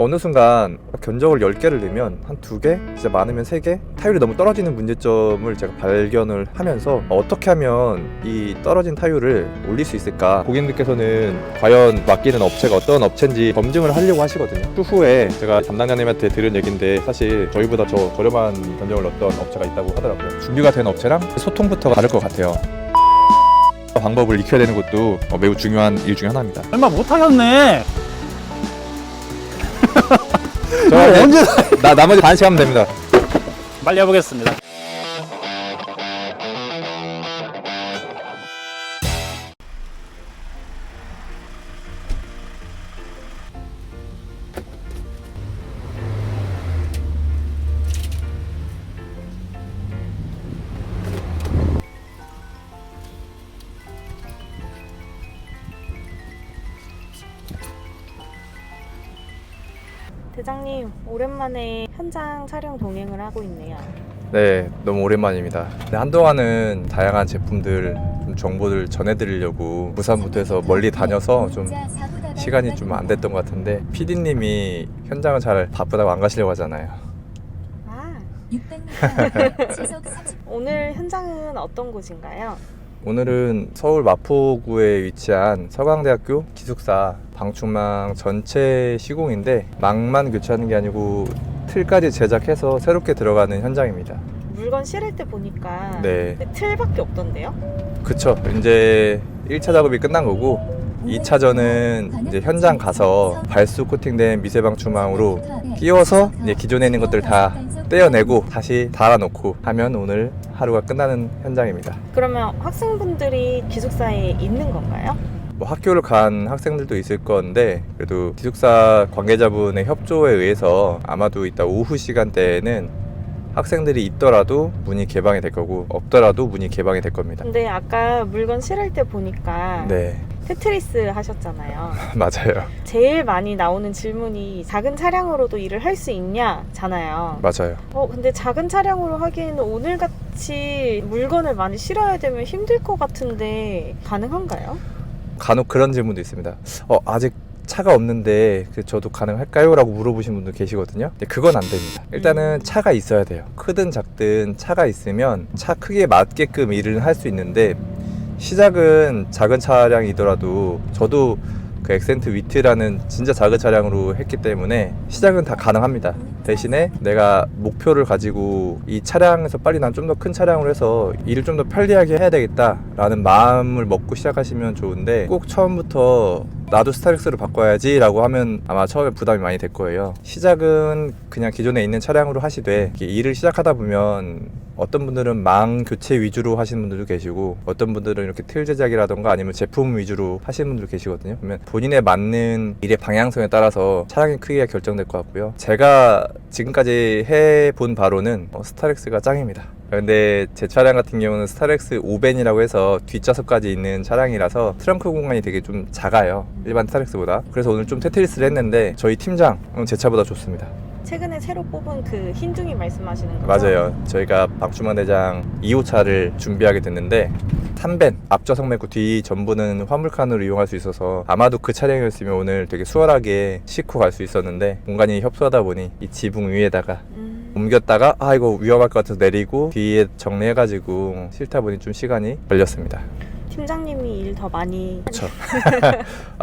어느 순간 견적을 10개를 내면 한 2개, 진짜 많으면 3개 타율이 너무 떨어지는 문제점을 제가 발견을 하면서 어떻게 하면 이 떨어진 타율을 올릴 수 있을까, 고객님께서는 과연 맡기는 업체가 어떤 업체인지 검증을 하려고 하시거든요. 추후에 제가 담당자님한테 들은 얘기인데 사실 저희보다 더 저렴한 견적을 넣었던 업체가 있다고 하더라고요. 준비가 된 업체랑 소통부터가 다를 것 같아요. 방법을 익혀야 되는 것도 매우 중요한 일 중에 하나입니다. 얼마 못하셨네. 저 언제 나머지 반씩 하면 됩니다. 빨리 해보겠습니다. 대장님, 오랜만에 현장 촬영 동행을 하고 있네요. 네, 너무 오랜만입니다. 네, 한동안은 다양한 제품들, 좀 정보들 전해드리려고 부산부터 해서 멀리 다녀서 좀 시간이 좀 안 됐던 것 같은데, PD님이 현장을 잘 바쁘다고 안 가시려고 하잖아요. 아, 600m 시속 30. 오늘 현장은 어떤 곳인가요? 오늘은 서울 마포구에 위치한 서강대학교 기숙사 방충망 전체 시공인데, 망만 교체하는 게 아니고 틀까지 제작해서 새롭게 들어가는 현장입니다. 물건 실을 때 보니까 네, 틀밖에 없던데요? 그쵸. 이제 1차 작업이 끝난 거고 2차전은 이제 현장 가서 발수 코팅된 미세방충망으로 끼워서 이제 기존에 있는 것들 다 떼어내고 다시 달아놓고 하면 오늘 하루가 끝나는 현장입니다. 그러면 학생분들이 기숙사에 있는 건가요? 뭐 학교를 간 학생들도 있을 건데, 그래도 기숙사 관계자분의 협조에 의해서 아마도 이따 오후 시간대에는 학생들이 있더라도 문이 개방이 될 거고, 없더라도 문이 개방이 될 겁니다. 근데 아까 물건 실을 때 보니까 네, 테트리스 하셨잖아요. 맞아요. 제일 많이 나오는 질문이 작은 차량으로도 일을 할 수 있냐잖아요. 맞아요. 근데 작은 차량으로 하기에는 오늘같이 물건을 많이 실어야 되면 힘들 것 같은데 가능한가요? 간혹 그런 질문도 있습니다. 아직 차가 없는데 저도 가능할까요? 라고 물어보신 분도 계시거든요. 근데 그건 안 됩니다. 일단은 차가 있어야 돼요. 크든 작든 차가 있으면 차 크기에 맞게끔 일을 할 수 있는데, 시작은 작은 차량이더라도 저도 그 엑센트 위트라는 진짜 작은 차량으로 했기 때문에 시작은 다 가능합니다. 대신에 내가 목표를 가지고 이 차량에서 빨리 난 좀 더 큰 차량으로 해서 일을 좀 더 편리하게 해야 되겠다 라는 마음을 먹고 시작하시면 좋은데, 꼭 처음부터 나도 스타렉스로 바꿔야지 라고 하면 아마 처음에 부담이 많이 될 거예요. 시작은 그냥 기존에 있는 차량으로 하시되, 일을 시작하다 보면 어떤 분들은 망 교체 위주로 하시는 분들도 계시고, 어떤 분들은 이렇게 틀 제작이라던가 아니면 제품 위주로 하시는 분들도 계시거든요. 그러면 본인에 맞는 일의 방향성에 따라서 차량의 크기가 결정될 것 같고요. 제가 지금까지 해본 바로는 스타렉스가 짱입니다. 근데 제 차량 같은 경우는 스타렉스 5벤이라고 해서 뒷좌석까지 있는 차량이라서 트렁크 공간이 되게 좀 작아요, 일반 스타렉스보다. 그래서 오늘 좀 테트리스를 했는데 저희 팀장 제 차보다 좋습니다. 최근에 새로 뽑은 그 흰둥이 말씀하시는 거죠? 맞아요. 저희가 방충망 대장 2호차를 준비하게 됐는데 3벤 앞좌석 말고 뒤 전부는 화물칸으로 이용할 수 있어서 아마도 그 차량이었으면 오늘 되게 수월하게 싣고 갈 수 있었는데, 공간이 협소하다 보니 이 지붕 위에다가 옮겼다가 이거 위험할 것 같아서 내리고 뒤에 정리해가지고 싫다 보니 좀 시간이 걸렸습니다. 팀장님이 일 더 많이 그렇죠.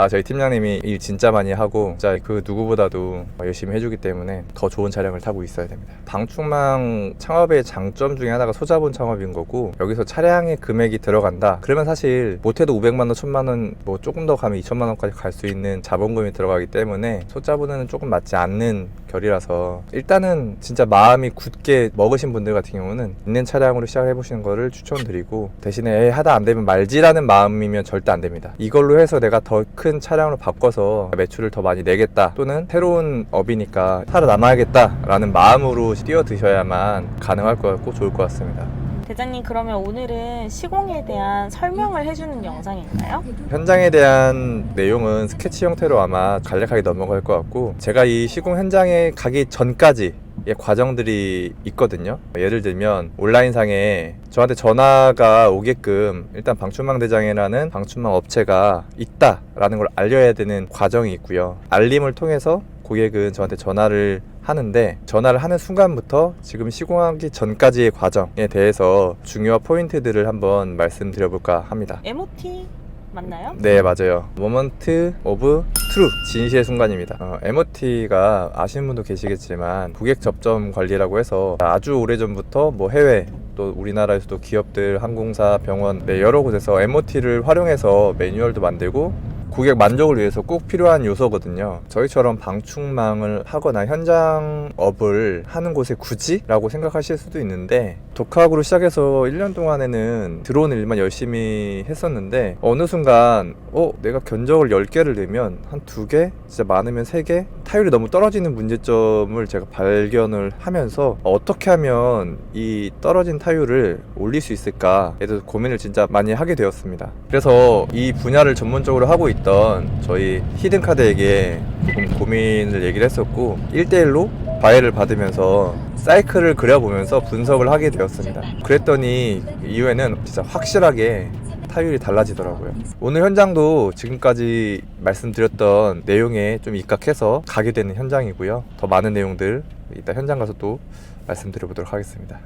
저희 팀장님이 일 진짜 많이 하고 진짜 그 누구보다도 열심히 해주기 때문에 더 좋은 차량을 타고 있어야 됩니다. 방충망 창업의 장점 중에 하나가 소자본 창업인 거고, 여기서 차량의 금액이 들어간다 그러면 사실 못해도 500만 원, 1000만 원, 뭐 조금 더 가면 2천만 원까지 갈 수 있는 자본금이 들어가기 때문에 소자본에는 조금 맞지 않는 결이라서, 일단은 진짜 마음이 굳게 먹으신 분들 같은 경우는 있는 차량으로 시작을 해보시는 거를 추천드리고, 대신에 하다 안 되면 말지라는 마음이면 절대 안 됩니다. 이걸로 해서 내가 더 큰 차량으로 바꿔서 매출을 더 많이 내겠다, 또는 새로운 업이니까 살아남아야겠다 라는 마음으로 뛰어드셔야만 가능할 것 같고 좋을 것 같습니다. 대장님, 그러면 오늘은 시공에 대한 설명을 해주는 영상인가요? 현장에 대한 내용은 스케치 형태로 아마 간략하게 넘어갈 것 같고, 제가 이 시공 현장에 가기 전까지 과정들이 있거든요. 예를 들면 온라인상에 저한테 전화가 오게끔 일단 방충망 대장이라는 방충망 업체가 있다라는 걸 알려야 되는 과정이 있고요. 알림을 통해서 고객은 저한테 전화를 하는데, 전화를 하는 순간부터 지금 시공하기 전까지의 과정에 대해서 중요한 포인트들을 한번 말씀드려볼까 합니다. MOT 맞나요? 네, 맞아요. 모먼트 오브 트루, 진실의 순간입니다. MOT가 아시는 분도 계시겠지만 고객 접점 관리라고 해서 아주 오래전부터 뭐 해외 또 우리나라에서도 기업들, 항공사, 병원 여러 곳에서 MOT를 활용해서 매뉴얼도 만들고 고객 만족을 위해서 꼭 필요한 요소거든요. 저희처럼 방충망을 하거나 현장업을 하는 곳에 굳이? 라고 생각하실 수도 있는데, 독학으로 시작해서 1년 동안에는 들어오는 일만 열심히 했었는데 어느 순간 내가 견적을 10개를 내면 한 2개? 진짜 많으면 3개? 타율이 너무 떨어지는 문제점을 제가 발견을 하면서 어떻게 하면 이 떨어진 타율을 올릴 수 있을까에 대해서 고민을 진짜 많이 하게 되었습니다. 그래서 이 분야를 전문적으로 하고 있던 저희 히든카드에게 조금 고민을 얘기를 했었고 1대1로 과외를 받으면서 사이클을 그려보면서 분석을 하게 되었습니다. 그랬더니 이후에는 진짜 확실하게 타율이 달라지더라고요. 오늘 현장도 지금까지 말씀드렸던 내용에 좀 입각해서 가게 되는 현장이고요. 더 많은 내용들 이따 현장 가서 또 말씀드려보도록 하겠습니다.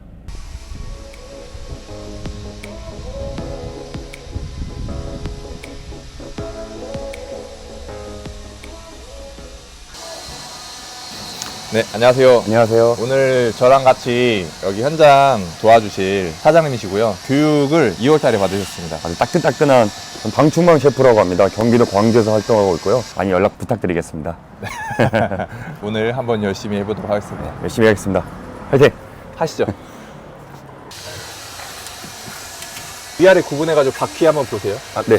네, 안녕하세요. 안녕하세요. 오늘 저랑 같이 여기 현장 도와주실 사장님이시고요. 교육을 2월 달에 받으셨습니다. 아주 따끈따끈한 방충망 셰프라고 합니다. 경기도 광주에서 활동하고 있고요. 많이 연락 부탁드리겠습니다. 오늘 한번 열심히 해보도록 하겠습니다. 열심히 하겠습니다. 화이팅! 하시죠. 위아래 구분해가지고 바퀴 한번 보세요. 네.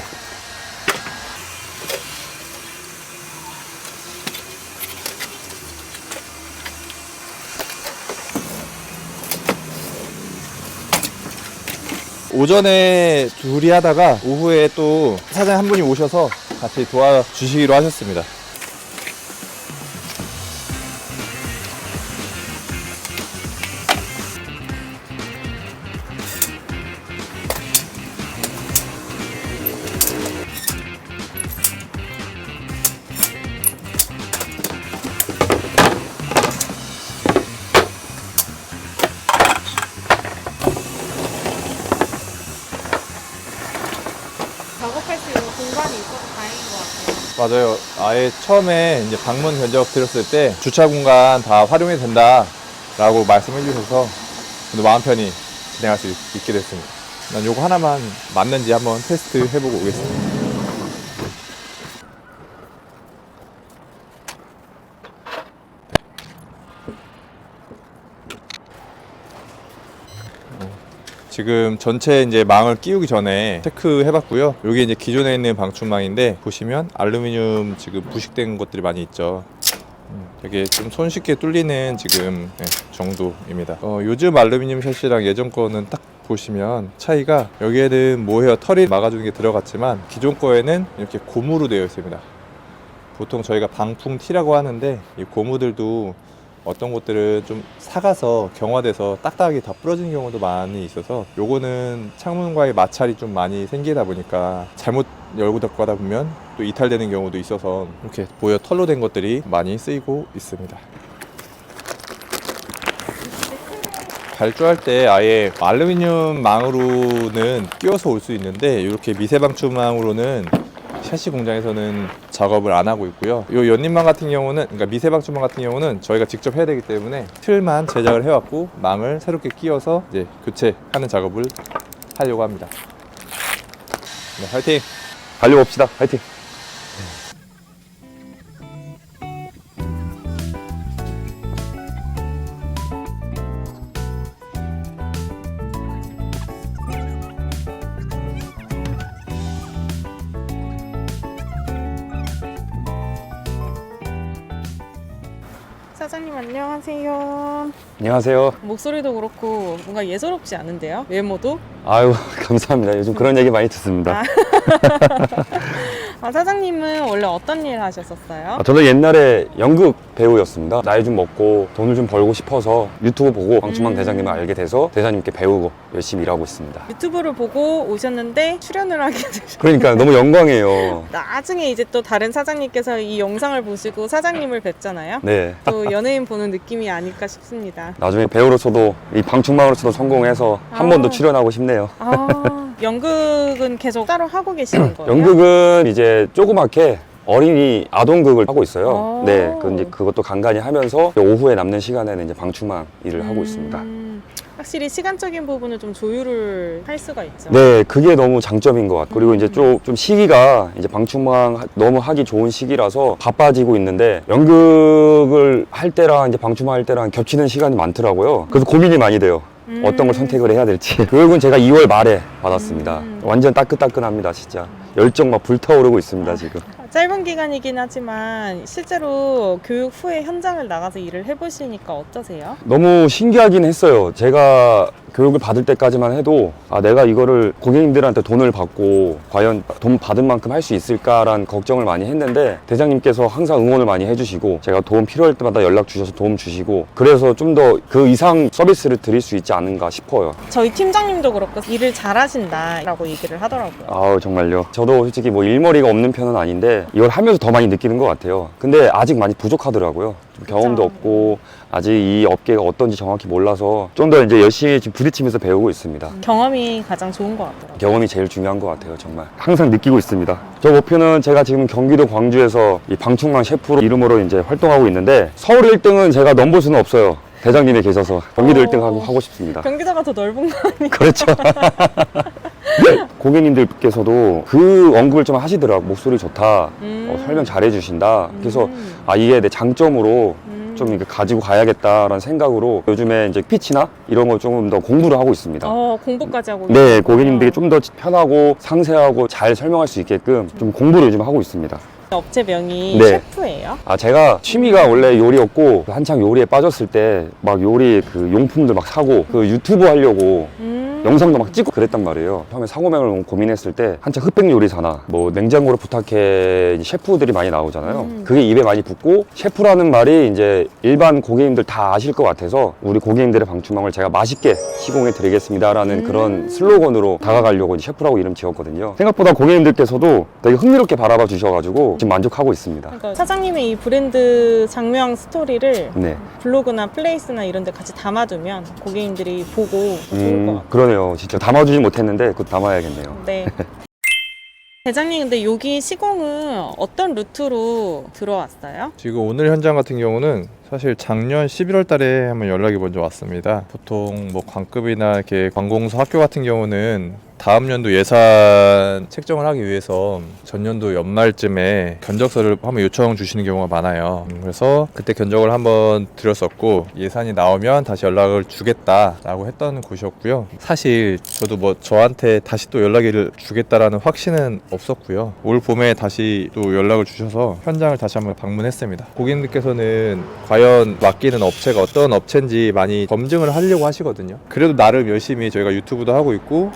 오전에 둘이 하다가 오후에 또 사장님 한 분이 오셔서 같이 도와주시기로 하셨습니다. 작업할 수 있는 공간이 있어서 다행인 것 같아요. 맞아요. 아예 처음에 이제 방문 견적 드렸을 때 주차 공간 다 활용이 된다라고 말씀해 주셔서 마음 편히 진행할 수 있게 됐습니다. 난 요거 하나만 맞는지 한번 테스트 해보고 오겠습니다. 지금 전체 이제 망을 끼우기 전에 체크해 봤고요. 여기 이제 기존에 있는 방충망인데 보시면 알루미늄 지금 부식된 것들이 많이 있죠. 되게 좀 손쉽게 뚫리는 지금 정도입니다. 요즘 알루미늄 샷이랑 예전 거는 딱 보시면 차이가, 여기에는 모헤어 털이 막아주는 게 들어갔지만 기존 거에는 이렇게 고무로 되어 있습니다. 보통 저희가 방풍 티라고 하는데 이 고무들도 어떤 곳들은 좀 삭아서 경화돼서 딱딱하게 다 부러지는 경우도 많이 있어서, 요거는 창문과의 마찰이 좀 많이 생기다 보니까 잘못 열고 닫고 하다 보면 또 이탈되는 경우도 있어서 이렇게 보여 털로 된 것들이 많이 쓰이고 있습니다. 발주할 때 아예 알루미늄 망으로는 끼워서 올 수 있는데, 이렇게 미세방충망으로는 샤시 공장에서는 작업을 안 하고 있고요. 이 연립망 같은 경우는, 그러니까 미세방충망 같은 경우는 저희가 직접 해야 되기 때문에 틀만 제작을 해왔고 망을 새롭게 끼워서 이제 교체하는 작업을 하려고 합니다. 네, 화이팅! 달려봅시다. 화이팅! 사장님 안녕하세요. 안녕하세요. 목소리도 그렇고 뭔가 예사롭지 않은데요? 외모도? 아유, 감사합니다. 요즘 그런 얘기 많이 듣습니다. 사장님은 원래 어떤 일 하셨었어요? 저도 옛날에 연극 배우였습니다. 나이 좀 먹고 돈을 좀 벌고 싶어서 유튜브 보고 방충망 대장님을 알게 돼서 대장님께 배우고 열심히 일하고 있습니다. 유튜브를 보고 오셨는데 출연을 하게 되셨어요. 그러니까 너무 영광이에요. 나중에 이제 또 다른 사장님께서 이 영상을 보시고 사장님을 뵙잖아요. 네. 또 연예인 보는 느낌이 아닐까 싶습니다. 나중에 배우로서도 이 방충망으로서도 성공해서 한 번 더 출연하고 싶네요. 연극은 계속 따로 하고 계시는 거예요? 연극은 이제 조그맣게 어린이 아동극을 하고 있어요. 오. 네, 이제 그것도 간간히 하면서 오후에 남는 시간에는 이제 방충망 일을 하고 있습니다. 확실히 시간적인 부분을 좀 조율을 할 수가 있죠. 네, 그게 너무 장점인 것 같아요. 그리고 이제 좀 시기가 이제 방충망 너무 하기 좋은 시기라서 바빠지고 있는데 연극을 할 때랑 이제 방충망 할 때랑 겹치는 시간이 많더라고요. 그래서 고민이 많이 돼요. 어떤 걸 선택을 해야 될지. 교육은 제가 2월 말에 받았습니다. 완전 따끈따끈합니다, 진짜. 열정 막 불타오르고 있습니다, 지금. 짧은 기간이긴 하지만 실제로 교육 후에 현장을 나가서 일을 해보시니까 어떠세요? 너무 신기하긴 했어요. 제가 교육을 받을 때까지만 해도 내가 이거를 고객님들한테 돈을 받고 과연 돈 받은 만큼 할 수 있을까라는 걱정을 많이 했는데 대장님께서 항상 응원을 많이 해주시고 제가 도움 필요할 때마다 연락 주셔서 도움 주시고 그래서 좀 더 그 이상 서비스를 드릴 수 있지 않은가 싶어요. 저희 팀장님도 그렇고 일을 잘하신다라고 얘기를 하더라고요. 아우 정말요. 저도 솔직히 뭐 일머리가 없는 편은 아닌데 이걸 하면서 더 많이 느끼는 것 같아요. 근데 아직 많이 부족하더라고요. 좀 경험도 그쵸. 없고 아직 이 업계가 어떤지 정확히 몰라서 좀 더 이제 열심히 지금 부딪히면서 배우고 있습니다. 경험이 가장 좋은 것 같더라고요. 경험이 제일 중요한 것 같아요. 정말 항상 느끼고 있습니다. 저 목표는 제가 지금 경기도 광주에서 이 방충망 셰프로 이름으로 이제 활동하고 있는데 서울 1등은 제가 넘볼 수는 없어요. 대장님이 계셔서 경기도 1등 하고 싶습니다. 경기도가 더 넓은 거 아니에요? 그렇죠. 고객님들께서도 그 언급을 좀 하시더라고. 목소리 좋다. 설명 잘해 주신다. 그래서 이게 내 장점으로 좀 이렇게 가지고 가야겠다라는 생각으로 요즘에 이제 피치나 이런 거 조금 더 공부를 하고 있습니다. 공부까지 하고 네, 계시구나. 고객님들이 좀 더 편하고 상세하고 잘 설명할 수 있게끔 좀 공부를 요즘 하고 있습니다. 업체명이 네. 셰프예요? 제가 취미가 원래 요리였고 한창 요리에 빠졌을 때 막 요리 그 용품들 막 사고 그 유튜브 하려고 영상도 막 찍고 그랬단 말이에요. 처음에 상호명을 고민했을 때 한창 흑백 요리사나 뭐 냉장고를 부탁해 셰프들이 많이 나오잖아요. 그게 입에 많이 붙고 셰프라는 말이 이제 일반 고객님들 다 아실 것 같아서 우리 고객님들의 방충망을 제가 맛있게 시공해 드리겠습니다라는 그런 슬로건으로 다가가려고 이제 셰프라고 이름 지었거든요. 생각보다 고객님들께서도 되게 흥미롭게 바라봐 주셔가지고 지금 만족하고 있습니다. 그러니까 사장님의 이 브랜드 장명 스토리를 네. 블로그나 플레이스나 이런 데 같이 담아두면 고객님들이 보고 좋을 것 같아요. 그러네요. 진짜 담아주지 못했는데 그것 담아야겠네요. 네. 대장님, 근데 여기 시공은 어떤 루트로 들어왔어요? 지금 오늘 현장 같은 경우는 사실 작년 11월 달에 한번 연락이 먼저 왔습니다. 보통 뭐 관급이나 이렇게 관공서 학교 같은 경우는 다음 연도 예산 책정을 하기 위해서 전년도 연말쯤에 견적서를 한번 요청 주시는 경우가 많아요. 그래서 그때 견적을 한번 드렸었고 예산이 나오면 다시 연락을 주겠다라고 했던 곳이었고요. 사실 저도 뭐 저한테 다시 또 연락을 주겠다라는 확신은 없었고요. 올 봄에 다시 또 연락을 주셔서 현장을 다시 한번 방문했습니다. 고객님들께서는 과연 맡기는 업체가 어떤 업체인지 많이 검증을 하려고 하시거든요. 그래도 나름 열심히 저희가 유튜브도 하고 있고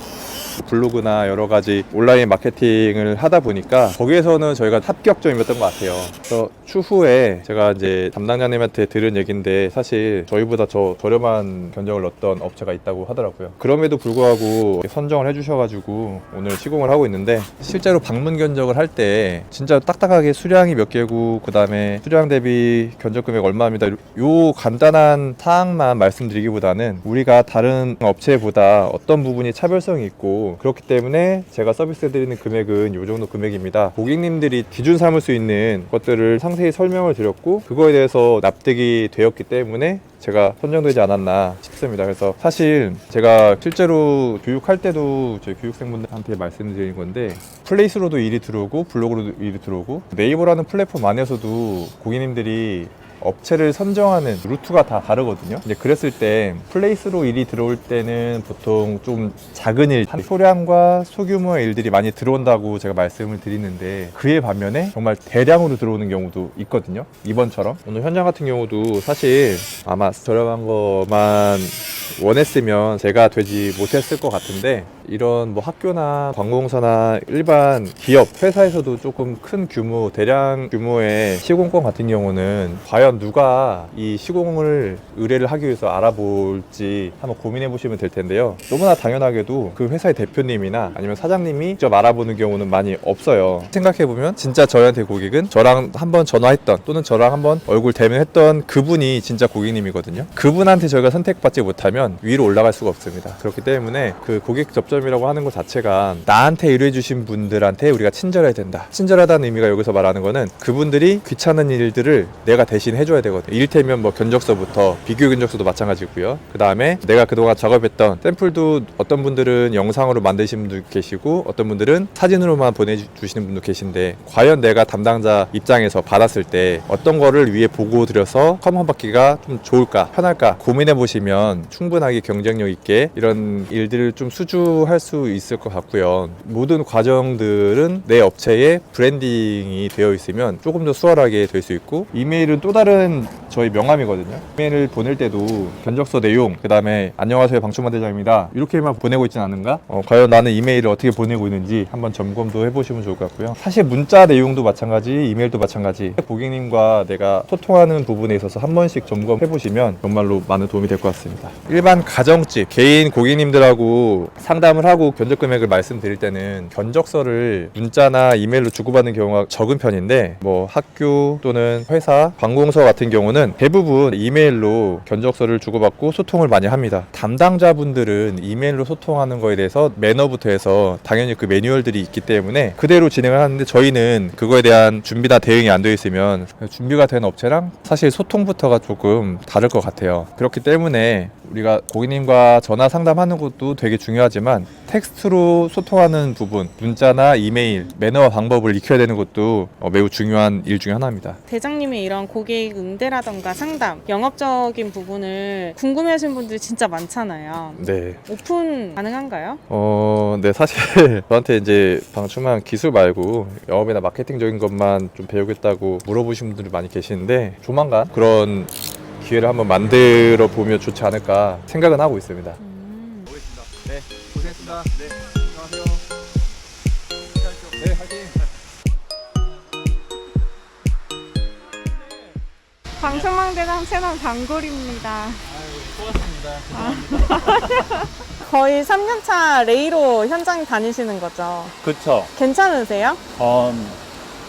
블로그나 여러 가지 온라인 마케팅을 하다 보니까 거기에서는 저희가 합격점이었던 것 같아요. 그래서 추후에 제가 이제 담당자님한테 들은 얘기인데 사실 저희보다 더 저렴한 견적을 넣었던 업체가 있다고 하더라고요. 그럼에도 불구하고 선정을 해주셔가지고 오늘 시공을 하고 있는데 실제로 방문 견적을 할 때 진짜 딱딱하게 수량이 몇 개고 그 다음에 수량 대비 견적 금액 얼마입니다. 요 간단한 사항만 말씀드리기보다는 우리가 다른 업체보다 어떤 부분이 차별성이 있고 그렇기 때문에 제가 서비스해드리는 금액은 이 정도 금액입니다. 고객님들이 기준 삼을 수 있는 것들을 상세히 설명을 드렸고 그거에 대해서 납득이 되었기 때문에 제가 선정되지 않았나 싶습니다. 그래서 사실 제가 실제로 교육할 때도 저희 교육생분들한테 말씀드리는 건데 플레이스로도 일이 들어오고 블로그로도 일이 들어오고 네이버라는 플랫폼 안에서도 고객님들이 업체를 선정하는 루트가 다 다르거든요. 이제 그랬을 때 플레이스로 일이 들어올 때는 보통 좀 작은 일, 소량과 소규모의 일들이 많이 들어온다고 제가 말씀을 드리는데 그에 반면에 정말 대량으로 들어오는 경우도 있거든요. 이번처럼 오늘 현장 같은 경우도 사실 아마 저렴한 것만 원했으면 제가 되지 못했을 것 같은데 이런 뭐 학교나 관공서나 일반 기업, 회사에서도 조금 큰 규모, 대량 규모의 시공권 같은 경우는 과연 누가 이 시공을 의뢰를 하기 위해서 알아볼지 한번 고민해 보시면 될 텐데요. 너무나 당연하게도 그 회사의 대표님이나 아니면 사장님이 직접 알아보는 경우는 많이 없어요. 생각해 보면 진짜 저희한테 고객은 저랑 한번 전화했던 또는 저랑 한번 얼굴 대면했던 그분이 진짜 고객님이거든요. 그분한테 저희가 선택받지 못하면 위로 올라갈 수가 없습니다. 그렇기 때문에 그 고객 접점이라고 하는 것 자체가 나한테 의뢰해 주신 분들한테 우리가 친절해야 된다. 친절하다는 의미가 여기서 말하는 거는 그분들이 귀찮은 일들을 내가 대신 해줘야 되거든요. 이를테면 뭐 견적서부터 비교 견적서도 마찬가지고요. 그 다음에 내가 그동안 작업했던 샘플도 어떤 분들은 영상으로 만드신 분도 계시고 어떤 분들은 사진으로만 보내주시는 분도 계신데 과연 내가 담당자 입장에서 받았을 때 어떤 거를 위에 보고 드려서 컴 받기가 좀 좋을까 편할까 고민해 보시면 충분하게 경쟁력 있게 이런 일들을 좀 수주할 수 있을 것 같고요. 모든 과정들은 내 업체에 브랜딩이 되어 있으면 조금 더 수월하게 될 수 있고 이메일은 또 다른 저희 명함이거든요. 이메일을 보낼 때도 견적서 내용 그 다음에 안녕하세요 방충만 대장입니다 이렇게만 보내고 있진 않은가? 과연 나는 이메일을 어떻게 보내고 있는지 한번 점검도 해보시면 좋을 것 같고요. 사실 문자 내용도 마찬가지 이메일도 마찬가지 고객님과 내가 소통하는 부분에 있어서 한 번씩 점검해 보시면 정말로 많은 도움이 될 것 같습니다. 일반 가정집 개인 고객님들하고 상담을 하고 견적 금액을 말씀드릴 때는 견적서를 문자나 이메일로 주고받는 경우가 적은 편인데 뭐 학교 또는 회사 관공서 같은 경우는 대부분 이메일로 견적서를 주고받고 소통을 많이 합니다. 담당자분들은 이메일로 소통하는 거에 대해서 매너부터 해서 당연히 그 매뉴얼들이 있기 때문에 그대로 진행을 하는데 저희는 그거에 대한 준비나 대응이 안 되어 있으면 준비가 된 업체랑 사실 소통부터가 조금 다를 것 같아요. 그렇기 때문에 우리가 고객님과 전화 상담하는 것도 되게 중요하지만 텍스트로 소통하는 부분, 문자나 이메일, 매너와 방법을 익혀야 되는 것도 매우 중요한 일 중에 하나입니다. 대장님의 이런 고객 응대라던가 상담, 영업적인 부분을 궁금해하시는 분들이 진짜 많잖아요. 네. 오픈 가능한가요? 네, 사실 저한테 이제 방충망 기술 말고 영업이나 마케팅적인 것만 좀 배우겠다고 물어보시는 분들이 많이 계시는데 조만간 그런 기회를 한번 만들어 보면 좋지 않을까 생각은 하고 있습니다. 보겠습니다. 네, 고생했습니다. 네, 안녕하세요. 네, 화이팅. 방충망대장 채널 단골입니다. 고맙습니다. 거의 3년차 레이로 현장 다니시는 거죠? 그쵸. 괜찮으세요?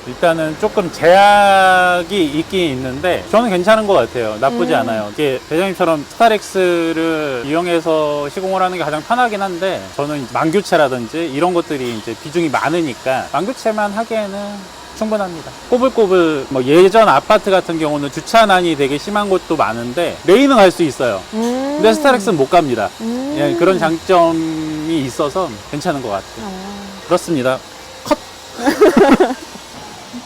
일단은 조금 제약이 있긴 있는데 저는 괜찮은 것 같아요. 나쁘지 않아요. 이게 대장님처럼 스타렉스를 이용해서 시공을 하는 게 가장 편하긴 한데 저는 만교체라든지 이런 것들이 이제 비중이 많으니까 만교체만 하기에는 충분합니다. 꼬불꼬불 뭐 예전 아파트 같은 경우는 주차난이 되게 심한 곳도 많은데 레이는 갈 수 있어요. 근데 스타렉스는 못 갑니다. 예, 그런 장점이 있어서 괜찮은 것 같아요. 그렇습니다. 컷!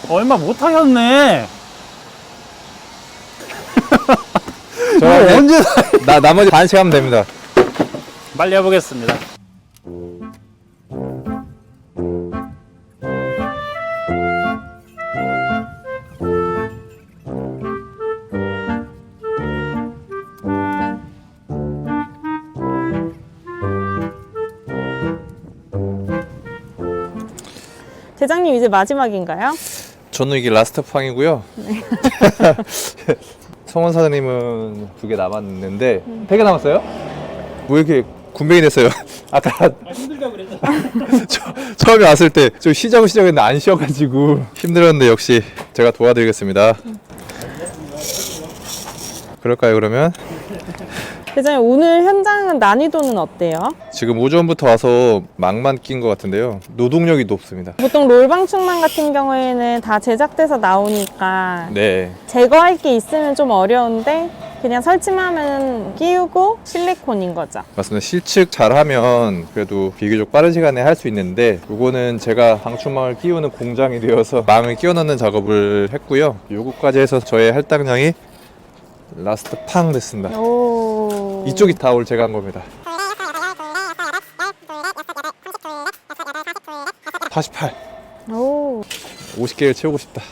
얼마 못 하셨네. 저한테 언제 나머지 반씩 하면 됩니다. 빨리 해보겠습니다. 대장님 이제 마지막인가요? 저는 이게 라스트 팡이고요. 성원 사장님은 2개 남았는데 3개 남았어요? 뭐 이렇게 군뱅이 됐어요? 아까 힘들다고 그랬잖아. 처음에 왔을 때 좀 쉬자고 시작했는데 안 쉬어가지고 힘들었는데 역시 제가 도와드리겠습니다. 그럴까요 그러면? 대장님 오늘 현장은 난이도는 어때요? 지금 오전부터 와서 막만 낀 것 같은데요. 노동력이 높습니다. 보통 롤방충망 같은 경우에는 다 제작돼서 나오니까 네. 제거할 게 있으면 좀 어려운데 그냥 설치만 하면 끼우고 실리콘인 거죠. 맞습니다. 실측 잘하면 그래도 비교적 빠른 시간에 할 수 있는데 요거는 제가 방충망을 끼우는 공장이 되어서 망을 끼워 넣는 작업을 했고요. 요거까지 해서 저의 할당량이 라스트 팡 됐습니다. 오. 이쪽이 다 오늘 제가 한 겁니다. 48. 오. 50개를 채우고 싶다.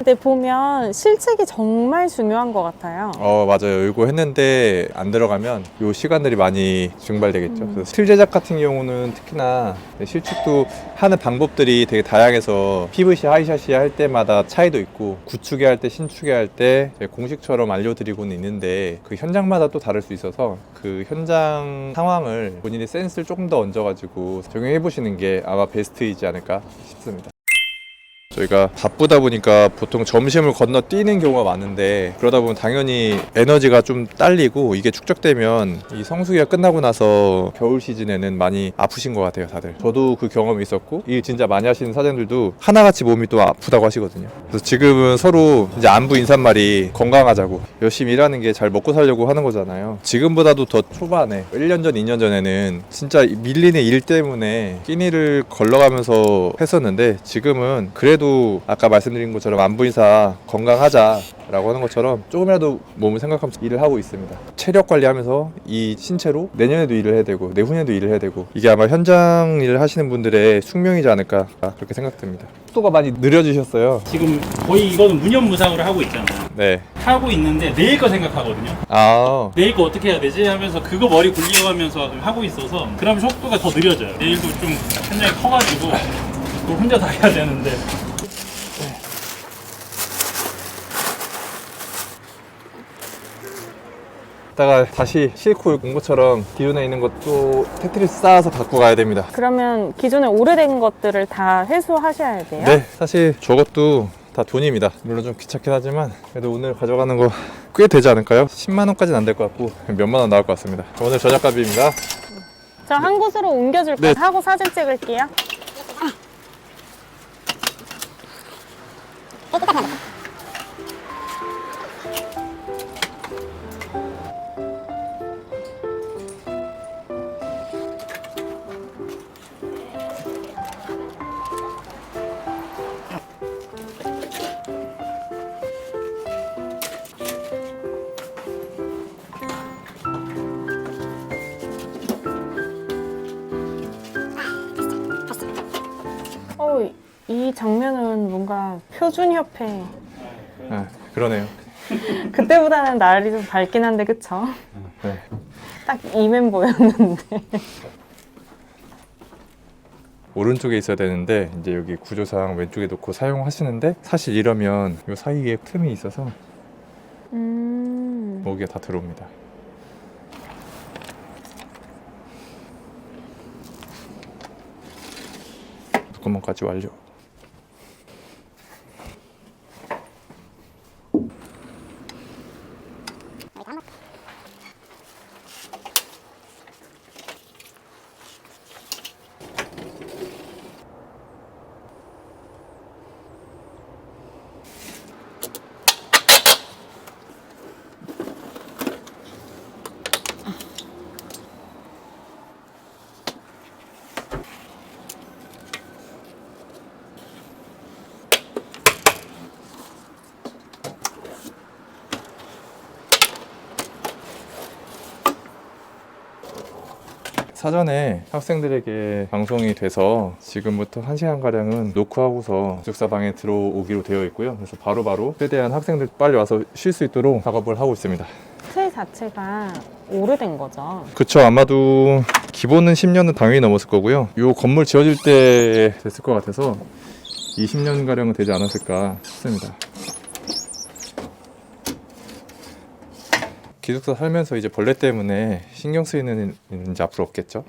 근데 보면 실책이 정말 중요한 것 같아요. 맞아요. 이거 했는데 안 들어가면 요 시간들이 많이 증발되겠죠. 그래서 스틸 제작 같은 경우는 특히나 실축도 하는 방법들이 되게 다양해서 PVC 하이샷이 할 때마다 차이도 있고 구축에 할 때 신축에 할 때 공식처럼 알려드리고는 있는데 그 현장마다 또 다를 수 있어서 그 현장 상황을 본인이 센스를 조금 더 얹어가지고 적용해 보시는 게 아마 베스트이지 않을까 싶습니다. 저희가 바쁘다 보니까 보통 점심을 건너뛰는 경우가 많은데 그러다 보면 당연히 에너지가 좀 딸리고 이게 축적되면 이 성수기가 끝나고 나서 겨울 시즌에는 많이 아프신 것 같아요 다들. 저도 그 경험이 있었고 일 진짜 많이 하시는 사장들도 하나같이 몸이 또 아프다고 하시거든요. 그래서 지금은 서로 이제 안부 인사말이 건강하자고 열심히 일하는 게 잘 먹고 살려고 하는 거잖아요. 지금보다도 더 초반에 1년 전 2년 전에는 진짜 밀리는 일 때문에 끼니를 걸러가면서 했었는데 지금은 그래도 아까 말씀드린 것처럼 안부인사 건강하자라고 하는 것처럼 조금이라도 몸을 생각하면서 일을 하고 있습니다. 체력 관리하면서 이 신체로 내년에도 일을 해야 되고 내후년에도 일을 해야 되고 이게 아마 현장 일을 하시는 분들의 숙명이지 않을까 그렇게 생각됩니다. 속도가 많이 느려지셨어요. 지금 거의 이거는 무념무상으로 하고 있잖아요. 네. 하고 있는데 내일 거 생각하거든요. 내일 거 어떻게 해야 되지 하면서 그거 머리 굴려가면서 하고 있어서 그럼 속도가 더 느려져요. 내일도 좀 현장이 커가지고 또 혼자 다 해야 되는데. 이따가 다시 실코 온 것처럼 기존에 있는 것도 테트리스 쌓아서 갖고 가야 됩니다. 그러면 기존에 오래된 것들을 다 회수하셔야 돼요? 네, 사실 저것도 다 돈입니다. 물론 좀 귀찮긴 하지만 그래도 오늘 가져가는 거 꽤 되지 않을까요? 10만 원까지는 안 될 것 같고 몇만 원 나올 것 같습니다. 오늘 저작값입니다. 저 한 곳으로 옮겨줄까요? 하고 사진 찍을게요. 이 장면은 뭔가 표준협회. 그러네요. 그때보다는 날이 좀 밝긴 한데 그쵸? 네. 딱 이 멤버였는데. 오른쪽에 있어야 되는데 이제 여기 구조상 왼쪽에 놓고 사용하시는데 사실 이러면 이 사이에 틈이 있어서 모기가 다 들어옵니다. 구멍까지 완료. 사전에 학생들에게 방송이 돼서 지금부터 1시간가량은 노크하고서 기숙사방에 들어오기로 되어 있고요. 그래서 바로바로 최대한 학생들 빨리 와서 쉴 수 있도록 작업을 하고 있습니다. 트레이 자체가 오래된 거죠? 그쵸. 아마도 기본은 10년은 당연히 넘었을 거고요. 이 건물 지어질 때 됐을 것 같아서 20년가량은 되지 않았을까 싶습니다. 기숙사 살면서 이제 벌레 때문에 신경 쓰이는 일은 이제 앞으로 없겠죠?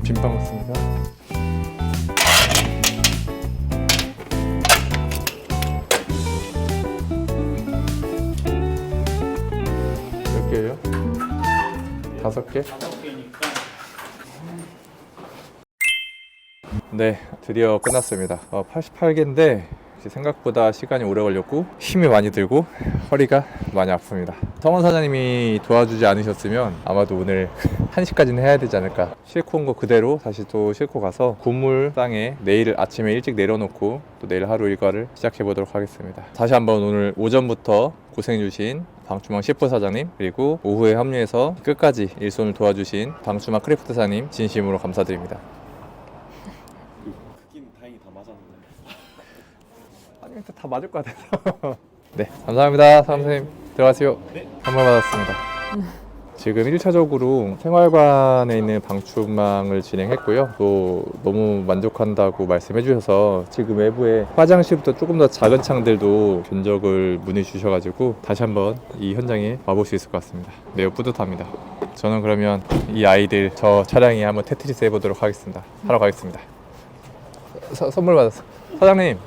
빈방 없습니다. 몇 개예요? 5개? 5개니까 네, 드디어 끝났습니다. 88개인데 생각보다 시간이 오래 걸렸고 힘이 많이 들고 허리가 많이 아픕니다. 성원 사장님이 도와주지 않으셨으면 아마도 오늘 1시까지는 해야 되지 않을까. 싣고 온 거 그대로 다시 또 싣고 가서 고물상에 내일 아침에 일찍 내려놓고 또 내일 하루 일과를 시작해 보도록 하겠습니다. 다시 한번 오늘 오전부터 고생해주신 방추망 셰프 사장님, 그리고 오후에 합류해서 끝까지 일손을 도와주신 방추망 크래프트사님 진심으로 감사드립니다. 아니, 다 맞을 것 같아서. 네, 감사합니다. 선생님 들어가세요. 네. 선물 받았습니다. 지금 1차적으로 생활관에 있는 방충망을 진행했고요. 또 너무 만족한다고 말씀해 주셔서 지금 외부에 화장실부터 조금 더 작은 창들도 견적을 문의 주셔가지고 다시 한번 이 현장에 와볼 수 있을 것 같습니다. 매우 뿌듯합니다. 저는 그러면 이 아이들 저 차량에 한번 테트리스 해보도록 하겠습니다. 하러 가겠습니다. 선물 받았어. 사장님.